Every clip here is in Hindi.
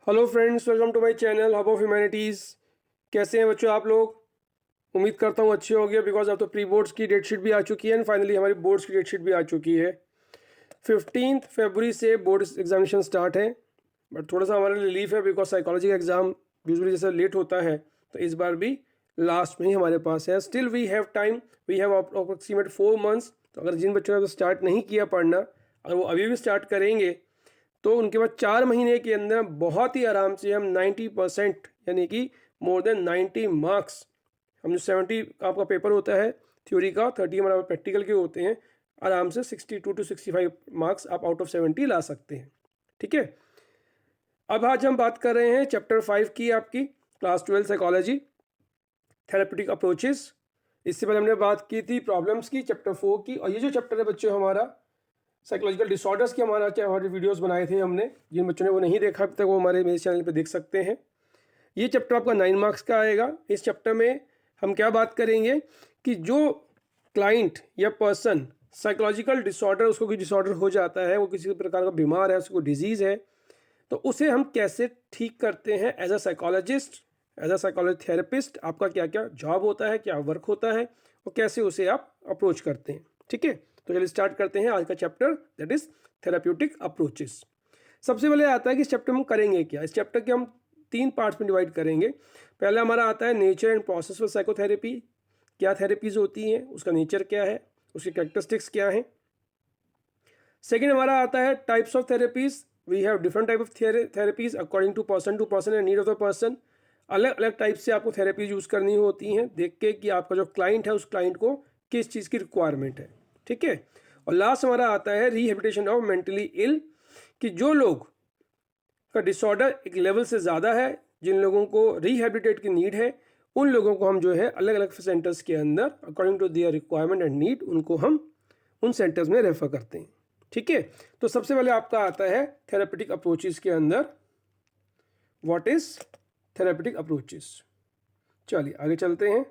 Hello friends, welcome to my channel hub of humanities. कैसे हैं बच्चों आप लोग? उम्मीद करता हूँ अच्छे हो गए, बिकॉज अब तो प्री बोर्ड्स की डेट शीट भी आ चुकी है एंड फाइनली हमारी बोर्ड्स की डेट शीट भी आ चुकी है। 15 फरवरी से बोर्ड एग्जामिनेशन स्टार्ट है, बट थोड़ा सा हमारे लिए रिलीफ है बिकॉज साइकोलॉजी का एग्ज़ाम यूजुअली जैसे लेट होता है, तो इस बार भी लास्ट में ही हमारे पास है। Still we have time, we have approximate 4 months. तो अगर जिन बच्चों ने स्टार्ट नहीं किया पढ़ना, अगर वो अभी भी स्टार्ट करेंगे तो उनके बाद 4 महीने के अंदर बहुत ही आराम से हम 90% यानी कि मोर देन 90 मार्क्स, हम जो 70 आपका पेपर होता है थ्योरी का, 30 हमारा प्रैक्टिकल के होते हैं, आराम से 62 to 65 मार्क्स आप आउट ऑफ 70 ला सकते हैं। ठीक है, अब आज हम बात कर रहे हैं चैप्टर 5 की, आपकी क्लास 12 साइकोलॉजी थेरेपेटिक अप्रोचेस। इससे पहले हमने बात की थी प्रॉब्लम्स की, चैप्टर 4 की। और ये जो चैप्टर है बच्चों हमारा साइकोलॉजिकल डिसऑर्डर्स के, हमारे वीडियोस बनाए थे हमने, जिन बच्चों ने वो नहीं देखा अभी तक वो हमारे मेरे चैनल पे देख सकते हैं। ये चैप्टर आपका 9 मार्क्स का आएगा। इस चैप्टर में हम क्या बात करेंगे कि जो क्लाइंट या पर्सन साइकोलॉजिकल डिसऑर्डर, उसको कोई डिसऑर्डर हो जाता है, वो किसी प्रकार का बीमार है, उसको डिजीज़ है, तो उसे हम कैसे ठीक करते हैं as a psychologist, as a psychology therapist. आपका क्या क्या जॉब होता है, क्या वर्क होता है, और कैसे उसे आप अप्रोच करते हैं। ठीक है, तो चलिए स्टार्ट करते हैं आज का chapter, that is therapeutic approaches. सबसे पहले आता है कि इस चैप्टर में हम करेंगे क्या। इस चैप्टर के हम 3 पार्ट्स में डिवाइड करेंगे। पहला हमारा आता है nature and process of psychotherapy, क्या थेरेपीज होती हैं, उसका नेचर क्या है, उसकी कैरेक्टरिस्टिक्स क्या है। सेकेंड हमारा आता है types of therapies. We have different type of therapies according to person and need of the person. अलग अलग टाइप से आपको थेरेपीज यूज़ करनी होती हैं, देख के कि आपका जो क्लाइंट है उस क्लाइंट को किस चीज़ की रिक्वायरमेंट है। ठीक है, और लास्ट हमारा आता है रिहेबिलिटेशन ऑफ मेंटली इल, कि जो लोग का डिसऑर्डर एक लेवल से ज़्यादा है, जिन लोगों को रिहेबिलिटेट की नीड है, उन लोगों को हम जो है अलग अलग सेंटर्स के अंदर according to their requirement and need उनको हम उन सेंटर्स में रेफर करते हैं। ठीक है, तो सबसे पहले आपका आता है थेरेपेटिक अप्रोचेस के अंदर व्हाट इज थेरेपेटिक अप्रोचेस। चलिए आगे चलते हैं।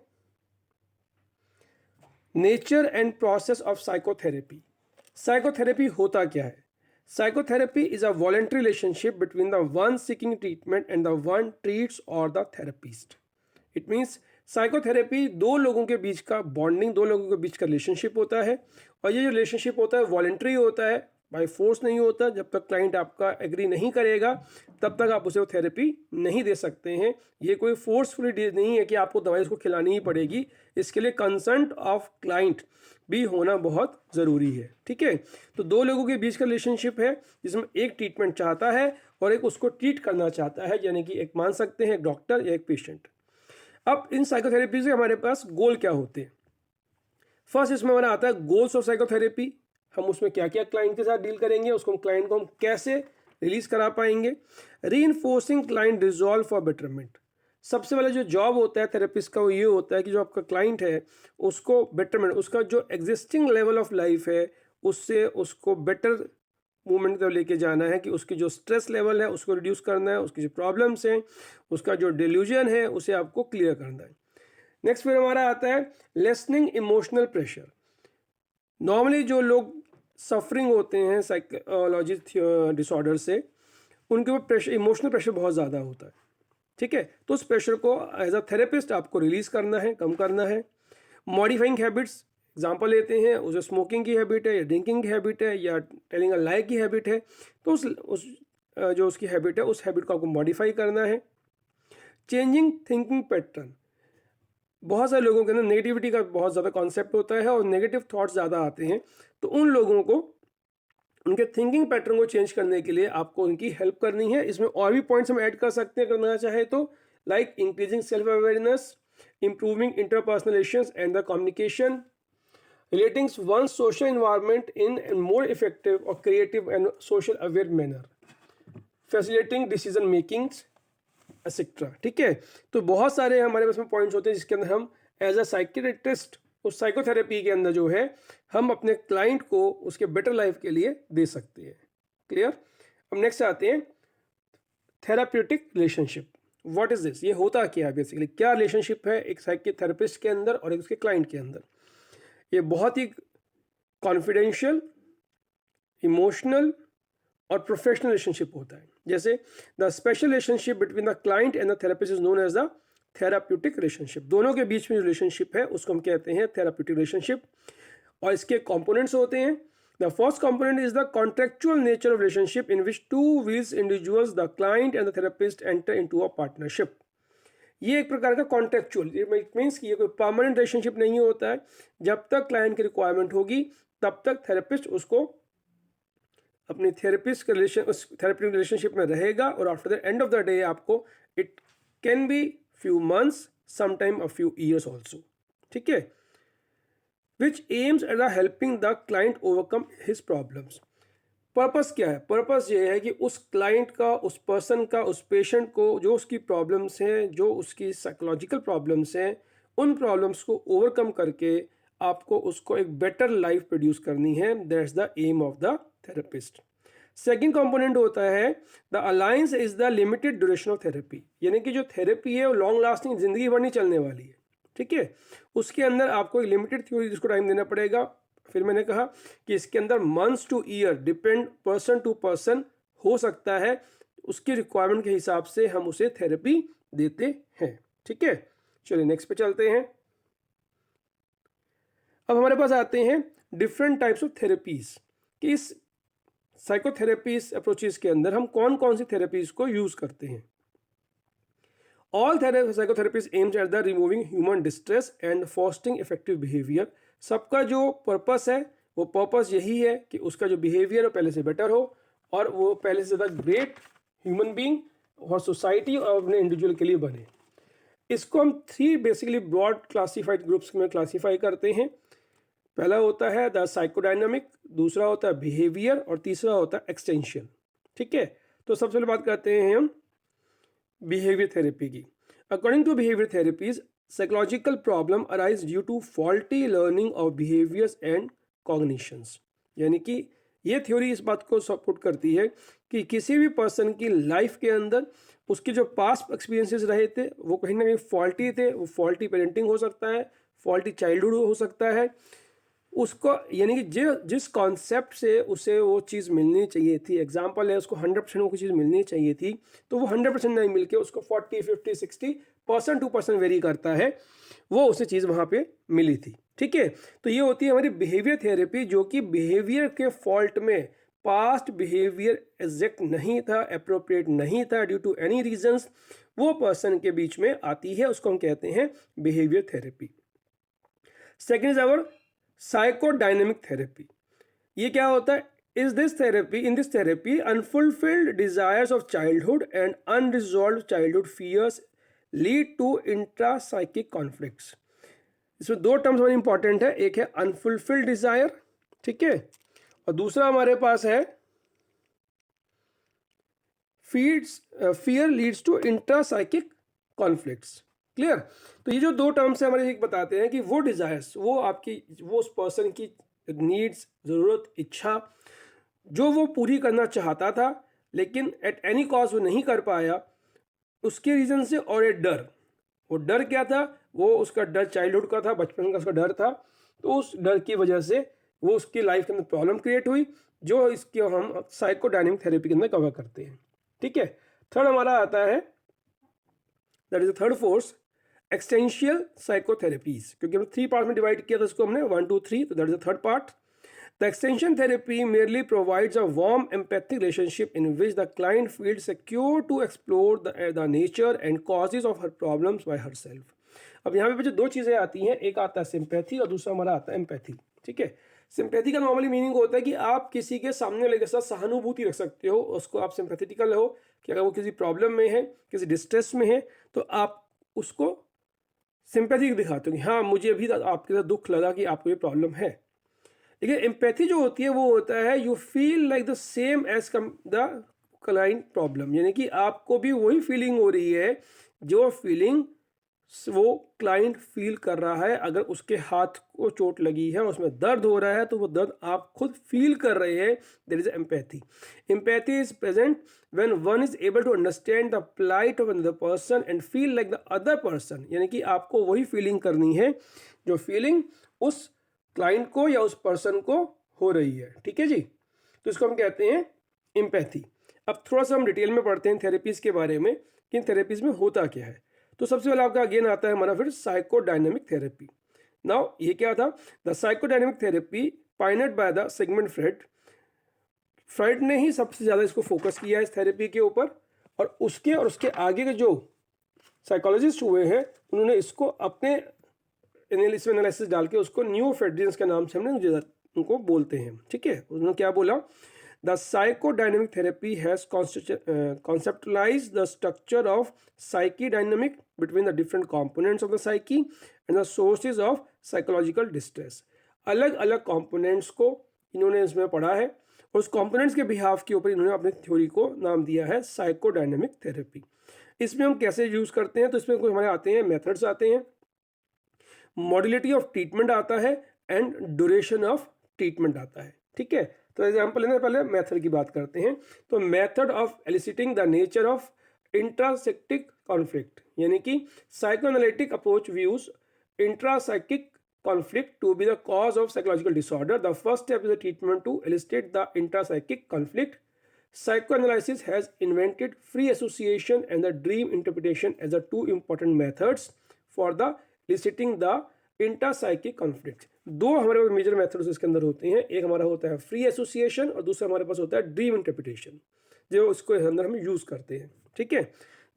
Nature and process of psychotherapy. Psychotherapy होता क्या है? Psychotherapy is a voluntary relationship between the one seeking treatment and the one treats or the therapist. It means psychotherapy दो लोगों के बीच का बॉन्डिंग, दो लोगों के बीच का रिलेशनशिप होता है, और ये जो रिलेशनशिप होता है वॉलेंट्री होता है, बाय फोर्स नहीं होता। जब तक क्लाइंट आपका एग्री नहीं करेगा तब तक आप उसे थेरेपी नहीं दे सकते हैं। ये कोई फोर्सफुली नहीं है कि आपको दवाई उसको खिलानी ही पड़ेगी। इसके लिए कंसेंट ऑफ क्लाइंट भी होना बहुत ज़रूरी है। ठीक है, तो दो लोगों के बीच का रिलेशनशिप है जिसमें एक ट्रीटमेंट चाहता है और एक उसको ट्रीट करना चाहता है, यानी कि एक मान सकते हैं एक डॉक्टर या एक पेशेंट। अब इन साइकोथेरेपी से हमारे पास गोल क्या होते हैं? फर्स्ट इसमें हमारा आता है गोल्स ऑफ साइकोथेरेपी। हम उसमें क्या क्या क्लाइंट के साथ डील करेंगे, उसको क्लाइंट को हम कैसे रिलीज करा पाएंगे। Reinforcing client resolve for betterment. सबसे पहले जो जॉब होता है थेरेपिस्ट का वो ये होता है कि जो आपका क्लाइंट है उसको बेटरमेंट, उसका जो एग्जिस्टिंग लेवल ऑफ लाइफ है उससे उसको बेटर मूवमेंट की तरफ लेके जाना है, कि उसकी जो स्ट्रेस लेवल है उसको रिड्यूस करना है, उसकी जो प्रॉब्लम्स हैं, उसका जो डिल्यूजन है उसे आपको क्लियर करना है। नेक्स्ट फिर हमारा आता है लेसनिंग इमोशनल प्रेशर। नॉर्मली जो लोग सफरिंग होते हैं साइकोलॉजी डिसऑर्डर से, उनके ऊपर प्रेशर, इमोशनल प्रेशर बहुत ज़्यादा होता है। ठीक है, तो उस प्रेशर को एज अ थेरेपिस्ट आपको रिलीज करना है, कम करना है। मॉडिफाइंग हैबिट्स, एग्जांपल लेते हैं, उसे स्मोकिंग की हैबिट है या ड्रिंकिंग की हैबिट है या टेलिंग अ लाई की हैबिट है, तो उस जो उसकी हैबिट है उस हैबिट को आपको मॉडिफाई करना है। चेंजिंग थिंकिंग पैटर्न, बहुत सारे लोगों के अंदर नेगेटिविटी का बहुत ज़्यादा कॉन्सेप्ट होता है और नेगेटिव थॉट्स ज़्यादा आते हैं, तो उन लोगों को उनके थिंकिंग पैटर्न को चेंज करने के लिए आपको उनकी हेल्प करनी है। इसमें और भी पॉइंट्स हम ऐड कर सकते हैं करना चाहे तो, like increasing self awareness, improving interpersonal relations and the communication, relating one's social environment in a more effective or creative and social aware manner, facilitating decision making etcetera. ठीक है, तो बहुत सारे हमारे पास में पॉइंट्स होते हैं जिसके अंदर हम एज अ साइकियाट्रिस्ट उस साइकोथेरेपी के अंदर जो है हम अपने क्लाइंट को उसके बेटर लाइफ के लिए दे सकते हैं। क्लियर? अब नेक्स्ट आते हैं therapeutic relationship. What is this? ये होता क्या है बेसिकली, क्या रिलेशनशिप है एक साइकियाथेरेपिस्ट के अंदर और एक उसके क्लाइंट के अंदर? ये बहुत ही कॉन्फिडेंशियल, इमोशनल और प्रोफेशनल रिलेशनशिप होता है। जैसे the special relationship between the client and the therapist is known as the therapeutic relationship. दोनों के बीच में जो रिलेशनशिप है उसको हम कहते हैं थेराप्यूटिक रिलेशनशिप। और इसके कंपोनेंट्स होते हैं। The first component is the contractual nature of relationship in which two wheels individuals the client and the therapist enter into a partnership. ये एक प्रकार का कॉन्ट्रेक्चुअल, इट मीन्स कि ये कोई परमानेंट रिलेशनशिप नहीं होता है। जब तक क्लाइंट की रिक्वायरमेंट होगी तब तक थेरेपिस्ट उसको अपने थेरेपिस्ट के उस थेरेप्यूटिक रिलेशनशिप में रहेगा, और after the end of the day आपको it can be few months, sometime a few years also, ठीक है। Which aims at the helping the client overcome his problems. Purpose क्या है? पर्पस ये है कि उस क्लाइंट का, उस पर्सन का, उस पेशेंट को जो उसकी प्रॉब्लम्स हैं, जो उसकी साइकोलॉजिकल प्रॉब्लम्स हैं, उन प्रॉब्लम्स को ओवरकम करके आपको उसको एक बेटर लाइफ प्रोड्यूस करनी है। That's the aim of the therapist. Second component होता है the alliance is the limited duration of therapy, यानी कि जो थेरेपी है वो लॉन्ग लास्टिंग, जिंदगी भर नहीं चलने वाली है, ठीक है। उसके अंदर आपको एक लिमिटेड थ्योरी जिसको टाइम देना पड़ेगा। फिर मैंने कहा कि इसके अंदर months to year depend person to person हो सकता है, उसकी रिक्वायरमेंट के हिसाब से हम उसे थेरेपी देते हैं, ठीक है। चलिए नेक्स्ट पे चलते हैं। अब हमारे पास आते हैं डिफरेंट टाइप्स ऑफ थेरेपीज कि इस साइकोथेरेपीज अप्रोचेस के अंदर हम कौन कौन सी थेरेपीज को यूज करते हैं। All psychotherapies AIIMS at the removing human distress and frosting effective behaviour. सबका जो पर्पस है वो पर्पस यही है कि उसका जो बिहेवियर है पहले से बेटर हो और वो पहले से ज़्यादा ग्रेट ह्यूमन बीइंग और सोसाइटी और अपने इंडिविजुअल के लिए बने। इसको हम three basically broad classified groups में क्लासीफाई करते हैं। पहला होता है द साइकोडायनामिक, दूसरा होता है बिहेवियर और तीसरा होता है एक्सटेंशियल, ठीक है। तो सबसे पहले बात करते हैं हम बिहेवियर थेरेपी की। According to behaviour therapies, psychological problem arise due to faulty learning of behaviours and cognitions. यानी कि ये थ्योरी इस बात को सपोर्ट करती है कि किसी भी पर्सन की लाइफ के अंदर उसके जो पास्ट एक्सपीरियंसेस रहे थे वो कहीं ना कहीं फॉल्टी थे। वो फॉल्टी पेरेंटिंग हो सकता है, फॉल्टी चाइल्डहुड हो सकता है उसको, यानी कि जिस कॉन्सेप्ट से उसे वो चीज़ मिलनी चाहिए थी, एग्जांपल है उसको 100% वो चीज़ मिलनी चाहिए थी तो वो 100% नहीं मिल के उसको 40, 50, 60% 2% वेरी करता है, वो उसे चीज़ वहाँ पे मिली थी, ठीक है। तो ये होती है हमारी बिहेवियर थेरेपी, जो कि बिहेवियर के फॉल्ट में पास्ट बिहेवियर एग्जैक्ट नहीं था, अप्रोप्रिएट नहीं था ड्यू टू एनी रीजंस, वो पर्सन के बीच में आती है, उसको हम कहते हैं behaviour therapy. Second is our psychodynamic therapy. ये क्या होता है? In this therapy unfulfilled desires of childhood and unresolved childhood fears lead to intrapsychic conflicts. इसमें दो टर्म्स हमारे इंपॉर्टेंट है, एक है अनफुलफिल्ड डिजायर, ठीक है, और दूसरा हमारे पास है fear leads to intrapsychic conflicts. Clear? तो ये जो दो टर्म्स है हमारे एक बताते हैं कि वो डिजायर्स, वो उस पर्सन की नीड्स, ज़रूरत, इच्छा जो वो पूरी करना चाहता था लेकिन एट एनी कॉस्ट वो नहीं कर पाया, उसके रीज़न से, और एक डर। वो डर क्या था? वो उसका डर चाइल्डहुड का था, बचपन का उसका डर था, तो उस डर की वजह से वो उसकी लाइफ के अंदर प्रॉब्लम क्रिएट हुई, जो इसके हम साइकोडायनेमिक थेरेपी के अंदर कवर करते हैं, ठीक है। थर्ड हमारा आता है, that is the third force, existential psychotherapies. क्योंकि हमने 3 पार्ट में डिवाइड किया था इसको हमने 1, 2, 3, तो that is the third part. The extension therapy merely provides a warm empathic relationship in which the client feels secure to explore the nature and causes of her problems by herself. अब यहाँ पे जो दो चीज़ें आती हैं, एक आता है सिंपैथी और दूसरा हमारा आता है एम्पैथी, ठीक है। सिंपैथी का नॉर्मली मीनिंग होता है कि आप किसी के सामने वाले के साथ सहानुभूति रख सकते हो, उसको आप सिंपैथेटिकल हो कि अगर वो किसी प्रॉब्लम में है, किसी डिस्ट्रेस में है, तो आप उसको सिंपैथी दिखाते हो कि हाँ मुझे अभी आपके साथ दुख लगा कि आपको ये प्रॉब्लम है। लेकिन एम्पैथी जो होती है वो होता है you feel like the same as the client problem, यानी कि आपको भी वही फीलिंग हो रही है जो फीलिंग वो क्लाइंट फील कर रहा है। अगर उसके हाथ को चोट लगी है और उसमें दर्द हो रहा है तो वो दर्द आप खुद फील कर रहे हैं। There is empathy. Empathy is present when one is able to understand the plight of another person and feel like the other person, यानी कि आपको वही फीलिंग करनी है जो फीलिंग उस क्लाइंट को या उस पर्सन को हो रही है, ठीक है जी। तो इसको हम कहते हैं एम्पैथी। अब थोड़ा सा हम डिटेल में पढ़ते हैं थेरेपीज़ के बारे में कि इन थेरेपीज़ में होता क्या है। तो सबसे पहले आपका अगेन आता है हमारा फिर साइकोडायनेमिक थेरेपी। नाउ ये क्या था? The psychodynamic therapy pioneered by the Sigmund Freud. Freud ने ही सबसे ज़्यादा इसको फोकस किया इस थेरेपी के ऊपर, और उसके आगे के जो साइकोलॉजिस्ट हुए हैं उन्होंने इसको अपने एनालिसिस डाल के उसको न्यू फ्रेडरियंस के नाम से हमने उनको बोलते हैं। ठीक है, उन्होंने क्या बोला? The psychodynamic therapy has conceptualized the structure of psyche dynamic between the different components of the psyche and the sources of psychological distress। अलग अलग कंपोनेंट्स को इन्होंने इसमें पढ़ा है, उस कंपोनेंट्स के बिहाफ के ऊपर इन्होंने अपने थ्योरी को नाम दिया है साइकोडायनेमिक थेरेपी। इसमें हम कैसे यूज करते हैं? तो इसमें कुछ हमारे आते हैं मेथड्स आते हैं, मॉड्यूलिटी ऑफ ट्रीटमेंट आता है एंड ड्यूरेशन ऑफ ट्रीटमेंट आता है। ठीक है, तो एग्जाम्पल लेने पहले मेथड की बात करते हैं। तो method of eliciting the nature of intrapsychic conflict, यानी कि psychoanalytic approach views intrapsychic conflict to be the cause of psychological disorder. The first step is a treatment to elicit the intrapsychic conflict. Psychoanalysis has invented free association and the dream interpretation as the two important methods for the eliciting the intrapsychic conflict. दो हमारे पास मेजर मेथड्स इसके अंदर होते हैं, एक हमारा होता है फ्री एसोसिएशन और दूसरा हमारे पास होता है ड्रीम इंटरप्रिटेशन, जो उसको अंदर हम यूज करते हैं। ठीक है,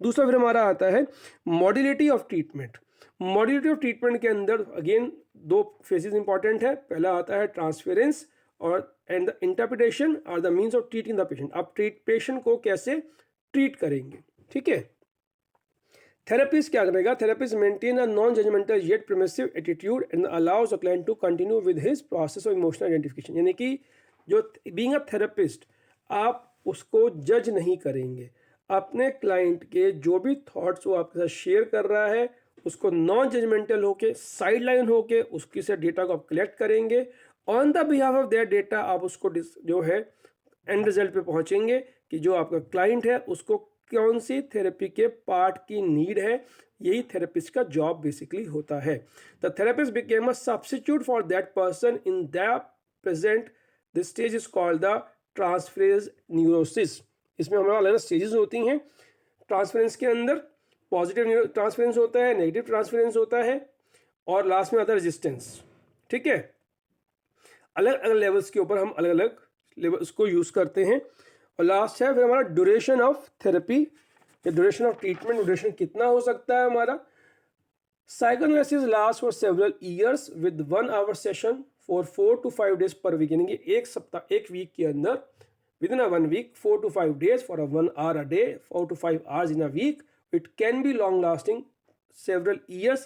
दूसरा फिर हमारा आता है मॉड्यूलिटी ऑफ ट्रीटमेंट। मॉड्यूलिटी ऑफ ट्रीटमेंट के अंदर अगेन दो फेजेस इंपॉर्टेंट है। पहला आता है ट्रांसफेरेंस और and the interpretation are the means of treating the patient. आप पेशेंट को कैसे ट्रीट करेंगे। ठीक है, थेरेपिस्ट क्या करेगा? Therapist maintain a non judgmental yet permissive attitude and allows the client to continue with his process of emotional identification. यानी कि जो बीइंग अ थेरेपिस्ट आप उसको जज नहीं करेंगे, अपने क्लाइंट के जो भी थॉट्स वो आपके साथ शेयर कर रहा है उसको नॉन जजमेंटल होके साइड लाइन होके उसकी से डेटा को आप कलेक्ट करेंगे। On the behalf of that data आप उसको जो है एंड रिजल्ट पे पहुंचेंगे कि जो आपका क्लाइंट है उसको कौन सी थेरेपी के पार्ट की नीड है। यही थेरेपिस्ट का जॉब बेसिकली होता है। The therapist became a substitute for that person in the present. This stage is called the transference neurosis. इसमें हमारे अलग अलग स्टेजेस होती हैं। ट्रांसफरेंस के अंदर पॉजिटिव ट्रांसफरेंस होता है, नेगेटिव ट्रांसफरेंस होता है और लास्ट में आता है रेजिस्टेंस। ठीक है, अलग अलग लेवल्स के ऊपर हम अलग अलग लेवल्स को यूज करते हैं। और लास्ट है फिर हमारा ड्यूरेशन ऑफ थेरेपी या ड्यूरेशन ऑफ ट्रीटमेंट। ड्यूरेशन कितना हो सकता है हमारा? Psychoanalysis last for several years with 1 hour session for 4 to 5 days per week. यानी कि एक सप्ताह एक वीक के अंदर within 1 week 4 to 5 days for 1 hour a day 4 to 5 hours in a week। It can be long lasting several years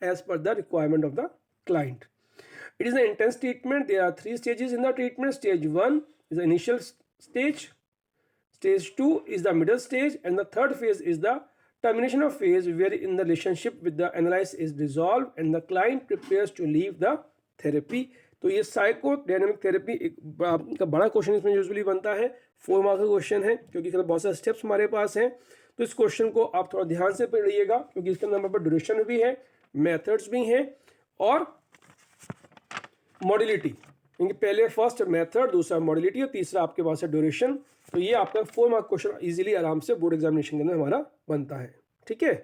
as per the requirement of the client. It is an intense treatment. There are 3 stages in the treatment. Stage 1 is the initial stage. Stage 2 is the middle stage, and the third phase is the termination of phase wherein the relationship with the analyst is dissolved and the client prepares to leave the therapy. तो ये साइकोडायनेमिक थेरेपी एक बड़ा क्वेश्चन इसमें यूजुअली बनता है। 4 मार्क्स का क्वेश्चन है क्योंकि इसके अंदर बहुत सारे स्टेप्स हमारे पास हैं। तो इस क्वेश्चन को आप थोड़ा ध्यान से पढ़िएगा क्योंकि इसके अंदर हमारे पास ड्यूरेशन भी है, मेथड्स भी हैं और मॉड्यूलिटी। क्योंकि पहले फर्स्ट मेथड, दूसरा मॉड्यूलिटी और तीसरा आपके पास है ड्यूरेशन। तो ये आपका 4 मार्क क्वेश्चन इजीली आराम से बोर्ड एग्जामिनेशन के अंदर हमारा बनता है। ठीक है,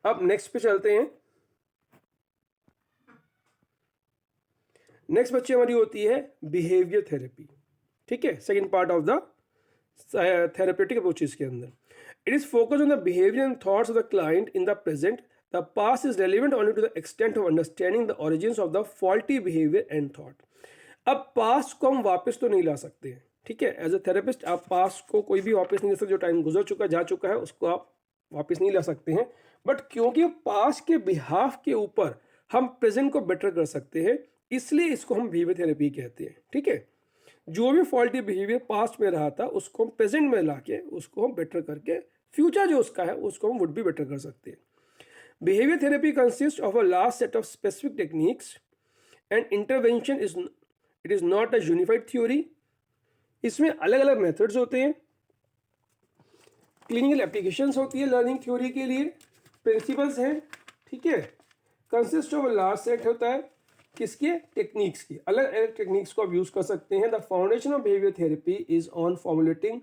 अब नेक्स्ट पे चलते हैं। नेक्स्ट बच्चे हमारी होती है बिहेवियर थेरेपी। ठीक है, second part of the therapeutic approaches के अंदर। It is focused on the behavior and thoughts of the client in the present. The past is relevant only to the extent of understanding the origins of the faulty behavior and thought. अब पास्ट को हम वापस तो नहीं ला सकते हैं। ठीक है, एज ए थेरेपिस्ट आप पास्ट को कोई भी वापस नहीं ला सकते। जो टाइम गुजर चुका जा चुका है उसको आप वापस नहीं ला सकते हैं। बट क्योंकि पास्ट के बिहाफ के ऊपर हम प्रेजेंट को बेटर कर सकते हैं इसलिए इसको हम बिहेवियर थेरेपी कहते हैं। ठीक है, जो भी फॉल्टी बिहेवियर पास्ट में रहा था उसको हम प्रेजेंट में ला के उसको हम बेटर करके फ्यूचर जो उसका है उसको हम वुड भी बेटर कर सकते हैं। Behaviour therapy consist of a large set of specific techniques and intervention it is not a unified theory. इसमें अलग अलग मेथड्स होते हैं, क्लिनिकल एप्लीकेशंस होती है लर्निंग थ्योरी के लिए, प्रिंसिपल्स हैं। ठीक है, consist of a large set होता है किसके? टेक्निक्स की। अलग अलग टेक्निक्स को आप यूज कर सकते हैं। The foundation of behaviour therapy is on formulating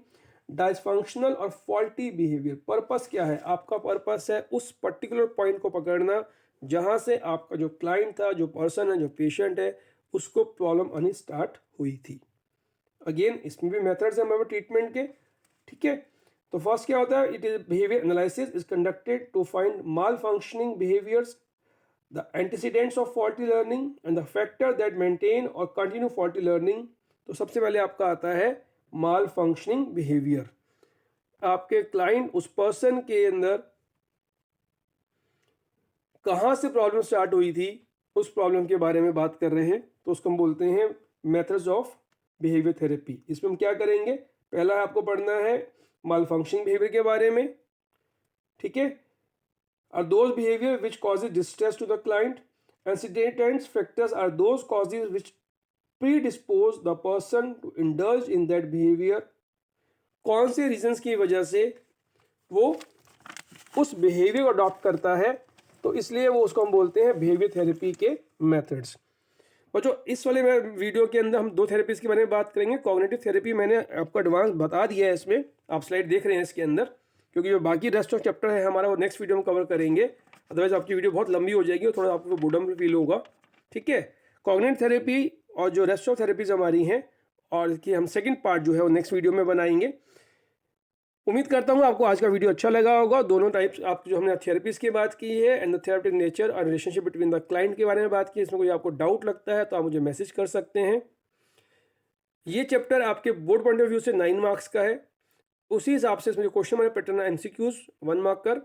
dysfunctional और फॉल्टी बिहेवियर। पर्पस क्या है? आपका पर्पस है उस पर्टिकुलर पॉइंट को पकड़ना जहां से आपका जो क्लाइंट था, जो पर्सन है, जो पेशेंट है, उसको प्रॉब्लम आनी स्टार्ट हुई थी। अगेन इसमें भी मेथड्स हैं हमारे ट्रीटमेंट के, ठीक है। तो फर्स्ट क्या होता है? It is behaviour analysis is conducted to find malfunctioning behaviours, the antecedents of faulty learning and the factor that maintain or continue faulty learning। तो सबसे पहले आपका आता है माल फंक्शनिंग बिहेवियर। आपके क्लाइंट, उस पर्सन के अंदर कहाँ से प्रॉब्लम स्टार्ट हुई थी, उस प्रॉब्लम के बारे में बात कर रहे हैं। तो उसको हम बोलते हैं मेथड्स ऑफ बिहेवियर थेरेपी। इसमें हम क्या करेंगे? पहला आपको पढ़ना है माल फंक्शनिंग बिहेवियर के बारे में, ठीक है। Are those behavior which causes distress to the client? Antecedents factors are those causes which predispose the person to indulge in that behavior। कौन से रीजंस की वजह से वो उस बिहेवियर को अडॉप्ट करता है, तो इसलिए वो उसको हम बोलते हैं बिहेवियर थेरेपी के मेथड्स। बच्चों इस वाले में वीडियो के अंदर हम दो थेरेपीज के बारे में बात करेंगे। कॉग्निटिव थेरेपी मैंने आपको एडवांस बता दिया है, इसमें आप स्लाइड देख रहे हैं इसके अंदर, क्योंकि जो बाकी रेस्ट ऑफ चैप्टर है हमारा वो नेक्स्ट वीडियो में कवर करेंगे। अदरवाइज आपकी वीडियो बहुत लंबी हो जाएगी और थोड़ा आपको बोर्डम फील होगा, ठीक है। कॉग्निटिव थेरेपी और जो रेस्ट ऑफ थेरेपीज हमारी हैं, और इसकी हम सेकंड पार्ट जो है वो नेक्स्ट वीडियो में बनाएंगे। उम्मीद करता हूँ आपको आज का वीडियो अच्छा लगा होगा। दोनों टाइप्स आप जो हमने थेरेपीज की बात की है एंड द थेरेपेटिक नेचर और रिलेशनशिप बिटवीन द क्लाइंट के बारे में बात की। इसमें कोई आपको डाउट लगता है तो आप मुझे मैसेज कर सकते हैं। ये चैप्टर आपके बोर्ड पॉइंट ऑफ व्यू से 9 मार्क्स का है। उसी हिसाब से इसमें जो क्वेश्चन हमारे पैटर्न है MCQs 1 marker,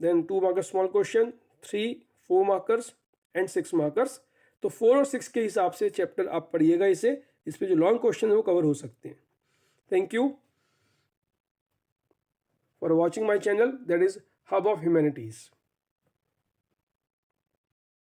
then 2 marker small question, 3, 4 markers and 6 markers. तो 4 और 6 के हिसाब से चैप्टर आप पढ़िएगा इसे। इस पर जो लॉन्ग क्वेश्चन है वो कवर हो सकते हैं। Thank you for watching my channel, that is Hub of Humanities।